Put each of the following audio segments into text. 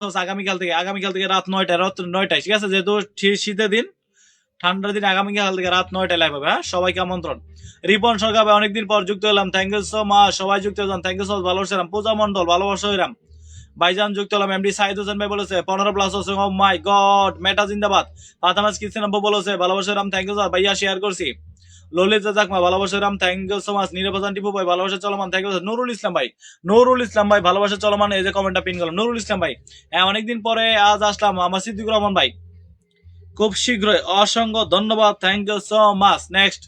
আগামীকাল থেকে রাত 9টায় ঠিক আছে, যেহেতু শীতের দিন, ঠান্ডার দিন, আগামীকাল থেকে রাত 9টায় লাইভ হবে। হ্যাঁ, সবাইকে আমন্ত্রণ। রিপন সরকার ভাই অনেকদিন পর যুক্ত হলাম, থ্যাংক ইউ সো মাচ। সবাই যুক্ত হলাম, থ্যাংক ইউ সো মাচ। ভালোবাসা পূজা মন্ডল, ভালোবাসা হইলাম ভাইজান যুক্ত হলাম। এমডি সাইদ হোসেন ভাই বলেছে 15+ হচ্ছে, ও মাই গড। মেটা জিন্দাবাদ। ফাতামাস কিসেন বলেছে ভালোবাসা Ram, thank you so much ভাইয়া, শেয়ার করছি। ললিত জাকমা ভালোবাসা Ram, thank you so much. নিরবাজান টিপু ভাই ভালোবাসা চলমান, থ্যাংক ইউ। নুরুল ইসলাম ভাই ভালোবাসা চলমান, এই যে কমেন্টটা পিন করলাম। নুরুল ইসলাম ভাই, হ্যাঁ অনেকদিন পরে আজ আসলাম। আমার সিদ্দিকুর রহমান ভাই, খুব শীঘ্রই, অসংখ্য ধন্যবাদ, thank you so much. Next,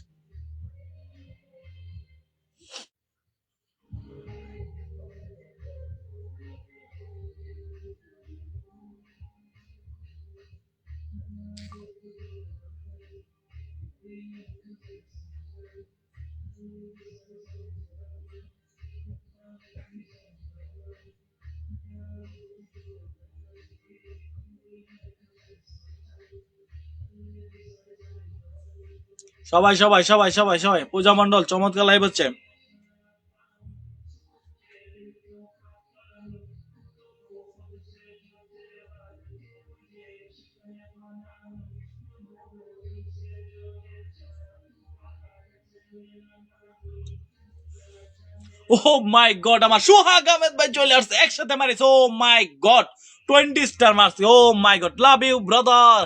সবাই সবাই সবাই সবাই সবাই পূজা মন্ডল চমৎকার লাইভ হচ্ছে। ও মাই গড, আমার সোহাগ আহমেদ ভাই চলে আসছে, একসাথে মারিছে। ও মাই গড, 20 স্টার মারছে। ও my God, love you brother.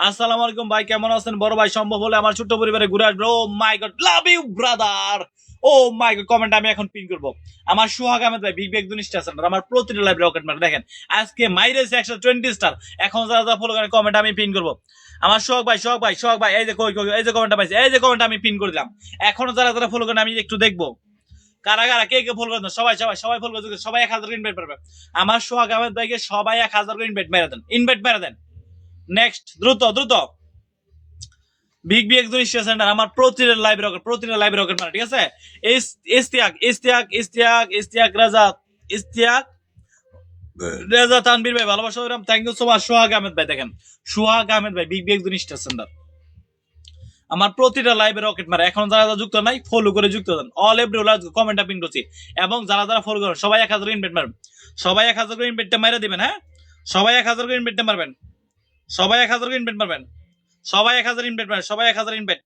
আসসালামু আলাইকুম ভাই, কেমন আছেন? বড় ভাই, সম্ভব হলে আমার ছোট্ট পরিবারে ঘুরে আসবে। Oh my God, love you brother. Oh my God, comment আমি এখন পিন করবো। আমার সোহাগ আহমেদ ভাই বিগ বিগ দুনিশ আছে, আমার প্রতিটা লাইভ রকেট মার দেখেন। আজকে মাইরেছে 120 স্টার। এখন যারা যারা ফলো করেন কমেন্ট আমি পিন করবো। আমার সোহাগ ভাই, এই যে কই কই, এই যে কমেন্টটা পাইছে, এই যে কমেন্ট আমি পিন করে দিলাম। এখনো যারা যারা ফলো করেন আমি একটু দেখবো কারা কারা কে কে ফলো করেন। সবাই সবাই সবাই ফলো করে, সবাই 1000 ইনভাইট পারবে। আমার সোহাগ আহমেদ ভাইকে সবাই 1000 ইনভাইট মেরে দেন, ইনভাইট মেরে দেন। নেক্সট, দ্রুত দ্রুত। বিগ বি একজন সেন্টার, আমার প্রতিটা লাইভ রকেট মানে, ঠিক আছে। ইস্তিয়াক রেজা তানবীর ভাই ভালোবাসা, thank you so much. Sohag Ahmed ভাই দেখেন, সোহাগ আহমেদ ভাই বিগ বি একজন সেন্টার, আমার প্রতিটা লাইভে রকেট মারে। এখন যারা যারা যুক্ত নাই ফলো করে যুক্ত দেন, অল এভরি কমেন্টটা পিন করছি। এবং যারা যারা ফলো করেন সবাই 1000 ইনভাইট মারবেন, সবাই 1000 করে ইনভাইটটা মেরে দিবেন। হ্যাঁ, সবাই 1000 করে ইনভাইটটা মারবেন, সবাই 1000 করে ইনভাইট মারবেন, সবাই 1000 ইনভাইট মারবেন, সবাই 1000 ইনভাইট।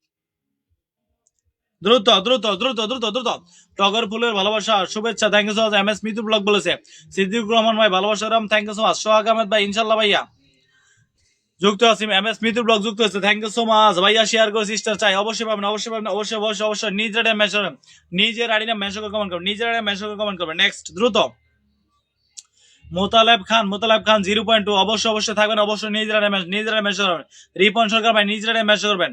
দ্রুত দ্রুত দ্রুত দ্রুত দ্রুত। টগর ফুলের ভালোবাসা শুভেচ্ছা, thank you so much. M S Mitu blog বলেছে, সিদ্দিকুর রহমান ভাই ভালোবাসা Ram, thank you so much. Sohag Ahmed ভাই ইনশাল্লাহ ভাইয়া যুক্ত আছি। এম এস মিতুর ব্লগ যুক্ত হচ্ছে, থ্যাংক ইউ সো মাচ ভাইয়া। শেয়ার করে সিস্টার চাই, অবশ্যই পাবেন, অবশ্যই পাবেন, অবশ্যই অবশ্যই অবশ্যই। নিজের আইডি নাম মেনশন করে কমেন্ট করবেন, নিজের আইডি মেনশন করে কমেন্ট করবেন। নেক্সট, দ্রুত। মোতালেব খান 0.2 অবশ্যই অবশ্যই থাকবেন, অবশ্যই নিজের আইডি মেনশন করবেন। রিপন সরকার ভাই নিজের আইডি মেনশন করবেন,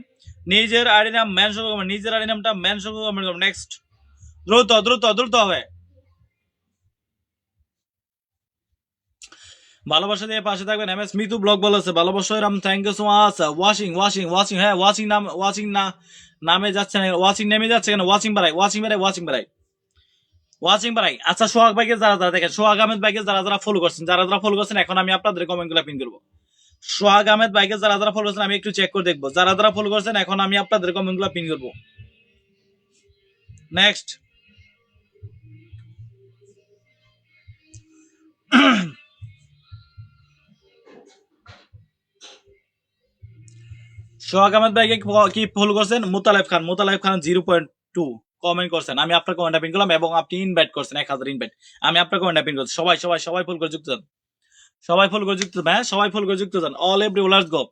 নিজের আইডি নাম মেনশন করবেন, নিজের আইডি নামটা মেনশন করে কমেন্ট করবেন। নেক্সট, দ্রুত দ্রুত দ্রুত হবে। ভালোবাসা দিয়ে পাশে থাকবেন। এম এস মিতু ব্লগ বলেছে ভালোবাসা Ram, thank you so much. Watching, হ্যাঁ ওয়াচিং না নামে যাচ্ছে না, ওয়াচিং নেমে যাচ্ছে কেন? ওয়াচিং বাড়াই। আচ্ছা, সোহাগ ভাইকে যারা যারা দেখেন, সোহাগ আহমেদ ভাইকে যারা যারা ফলো করছেন এখন আমি আপনাদের কমেন্ট গুলা পিন করবো। সোহাগ আহমেদ ভাইকে যারা যারা ফলো করছেন আমি একটু চেক করে দেখবো, যারা যারা ফলো করছেন এখন আমি আপনাদের কমেন্ট গুলা পিন করবো। নেক্সট, সোহাগ আহমেদ ভাইকে কি ফলো করছেন? মোতালেব খান 0.2 কমেন্ট করছেন, আমি আপনার কমেন্টটা পিন করলাম এবং আপনি ইনভাইট করছেন 1000 ইনভাইট, আমি আপনার কমেন্টটা পিন করছি। সবাই সবাই সবাই ফলো করে যুক্ত যান, সবাই ফলো করে যুক্ত যান, হ্যাঁ সবাই ফলো করে যুক্ত যান। অল এভরি ওলার্স গো।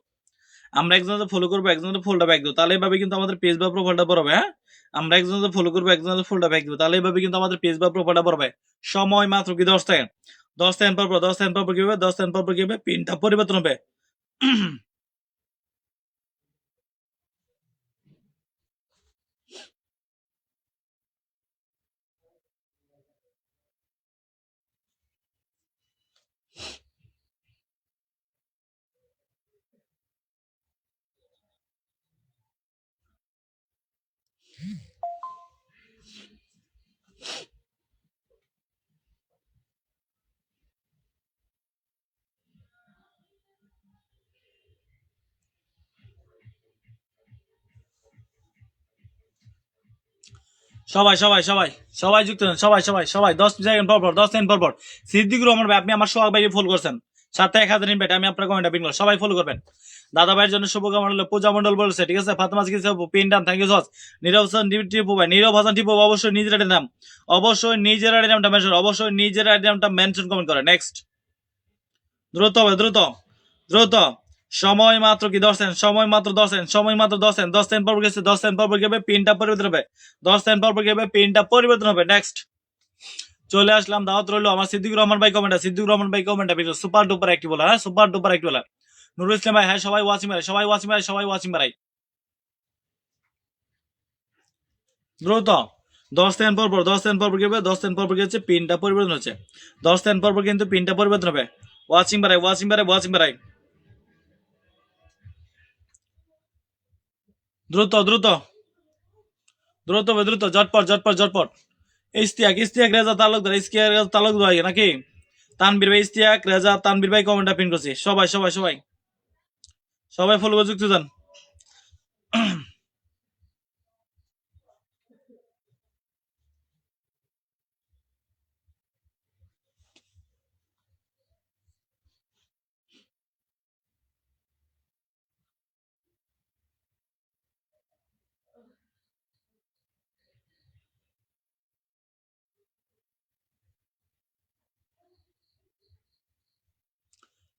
আমরা একজনকে ফলো করবো, একজনকে ফুলটা ব্যাক দেবো, তাহলে এভাবে কিন্তু আমাদের পেজ বা প্রোফাইলটা বড় হবে। হ্যাঁ, আমরা একজনকে ফলো করবো, একজনকে ফুলটা ব্যাক দেবো, তাহলে এভাবে কিন্তু আমাদের পেজ বা প্রোফাইলটা বড় হবে। সময় মাত্র কি 10 সেকেন্ড। 10 সেকেন্ড পর 10 সেকেন্ড পর কি হবে? 10 সেকেন্ড পর কি হবে? পিনটা পরিবর্তন হবে। সবাই সবাই সবাই সবাই যুক্ত হন, সবাই সবাই সবাই 10 সেকেন্ড পর 10 সেকেন্ড পর সিদ্দিকুর রহমান ভাই, আপনি আমার সোহাগ ভাইকে ফলো করছেন, সাথে 1000 ইনভাইট, আমি আপনার কমেন্টটা পিন করলাম, সবাই ফলো করবেন। দাদা ভাইয়ের জন্য শুভকামনা হলো, পূজা মন্ডল বলছে, ঠিক আছে, ফাতেমা কিছু pin done, thank you so much. Nirob Hasan Tipu ভাই, নীরব হাসান টিপু অবশ্যই নিজের আইডি নাম, অবশ্যই নিজের আইডি নামটা মেনশন, অবশ্যই নিজের আইডি নামটা মেনশন কমেন্ট করে। নেক্সট, দ্রুত হবে, দ্রুত দ্রুত, সময় মাত্র কি 10 সেকেন্ড, সময় মাত্র 10 সেকেন্ড, সময় মাত্র 10 সেকেন্ড, 10 সেকেন্ড পর গেছে, 10 সেকেন্ড পর গেবে, পিনটা পরিবর্তন হবে, 10 সেকেন্ড পর গেবে, পিনটা পরিবর্তন হবে। নেক্সট, চলে আসলাম, দাওয়াত রইলো আমার সিদ্দিকুর রহমান ভাই কমেন্টটা, সিদ্দিকুর রহমান ভাই কমেন্টটা সুপার ডুপার একটি বলার, হ্যাঁ সুপার ডুপার একটি বলার। নুরুল ইসলাম ভাই, হ্যাঁ সবাই ওয়াচিং বাড়াই, সবাই ওয়াচিং বাড়াই, সবাই ওয়াচিং বাড়াই, দ্রুত 10 সেকেন্ড পর 10 সেকেন্ড পর গেবে, 10 সেকেন্ড পর গেছে, পিনটা পরিবর্তন হচ্ছে, 10 সেকেন্ড পর কিন্তু পিনটা পরিবর্তন হবে। ওয়াচিং বাড়াই, ওয়াচিং বাড়াই, ওয়াচিং বাড়াই, দ্রুত দ্রুত দ্রুত দ্রুত, ঝটপট ঝটপট ঝটপট। ইস্তিয়াক, ইস্তিয়াক রেজা তালুকদার, ইস্তিয়াক রেজা তালুকদার নাকি তানবীর ভাই, ইস্তিয়াক রেজা তানবীর ভাই কমেন্টটা পিন করছি, সবাই সবাই সবাই সবাই ফলো করে যুক্ত যান।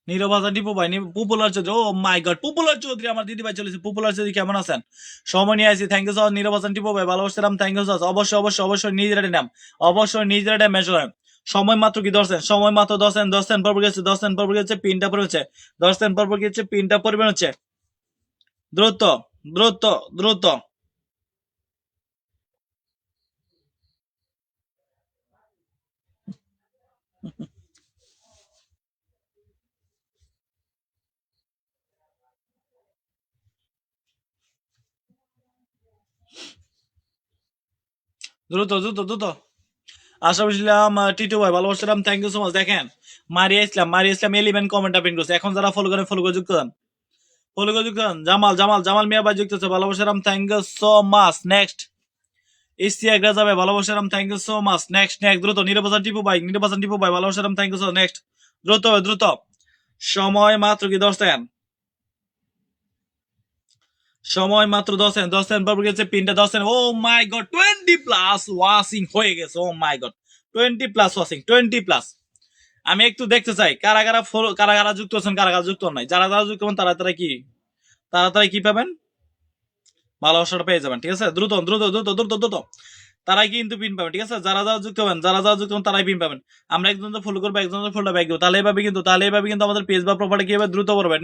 নীরব হাসান টিপু ভাই, popular Chowdhury, O my god, popular Chowdhury আমার দিদি ভাই চলেছে, পপুলার চৌধুরী কেমন আছেন, সময় নিয়ে আসি, thank you so much. Nirob Hasan Tipu ভাই ভালোবাসলাম, থ্যাংক ইউ সো মাচ। অবশ্যই অবশ্যই অবশ্যই নিজের নাম, অবশ্যই নিজের নাম মেনশন করেন। সময় মাত্র কি 10 সেকেন্ড, সময় মাত্র 10 সেকেন্ড, 10 সেকেন্ড পর গেছে, 10 সেকেন্ড পর গেছে, পিনটা পরে হচ্ছে, 10 সেকেন্ড পর গেছে, পিনটা পরিমাণ হচ্ছে, দ্রুত দ্রুত দ্রুত দ্রুত দ্রুত দ্রুত। আশরাফ ইসলাম টিটু ভাই ভালোবাসলাম, থ্যাংক ইউ সো মাচ। দেখেন, মারিয়া ইসলাম, মারিয়া ইসলাম এলিমেন্ট কমেন্টটা পিন করছে, এখন যারা ফলো করেন ফলো করে যুক্ত দেন, ফলো করে যুক্ত দেন। জামাল জামাল জামাল মিয়া ভাই যুক্ত আছে, ভালোবাসলাম, thank you so much. Next, Istiak Raja ভাই ভালোবাসলাম, thank you so much. Next next, দ্রুত নিরবাচন টিপু ভাই, নিরবাচন টিপু ভাই ভালোবাসলাম, থ্যাংক ইউ সো। নেক্সট, দ্রুত দ্রুত, সময় মাত্র কি 10 সেকেন্ড, সময় মাত্র 10 সেকেন্ড, 10 সেকেন্ড পর গেছে, পিনটা 10 second, O my god 20 plus watching হয়ে গেছে, ও my god 20 plus watching, 20 plus. আমি একটু দেখতে চাই কারা কারা কারা কারা যুক্ত আছেন, কারা কারা যুক্ত নাই, যারা যারা যুক্ত হন তারা তারা কি, তারা তারা কি পাবেন, ভালোবাসাটা পেয়ে যাবেন, ঠিক আছে, দ্রুত দ্রুত দ্রুত দ্রুত দ্রুত, তারাই কিন্তু পিন পাবেন, ঠিক আছে, যারা যারা যুক্ত হবেন, যারা যারা যুক্ত হন তারাই পিন পাবেন। আমরা একজন ফলো করবো, একজন ফলো ব্যাক দেবো, তাহলে এভাবে কিন্তু আমাদের পেজ বা প্রোফাইলে কি হবে, দ্রুত করবে।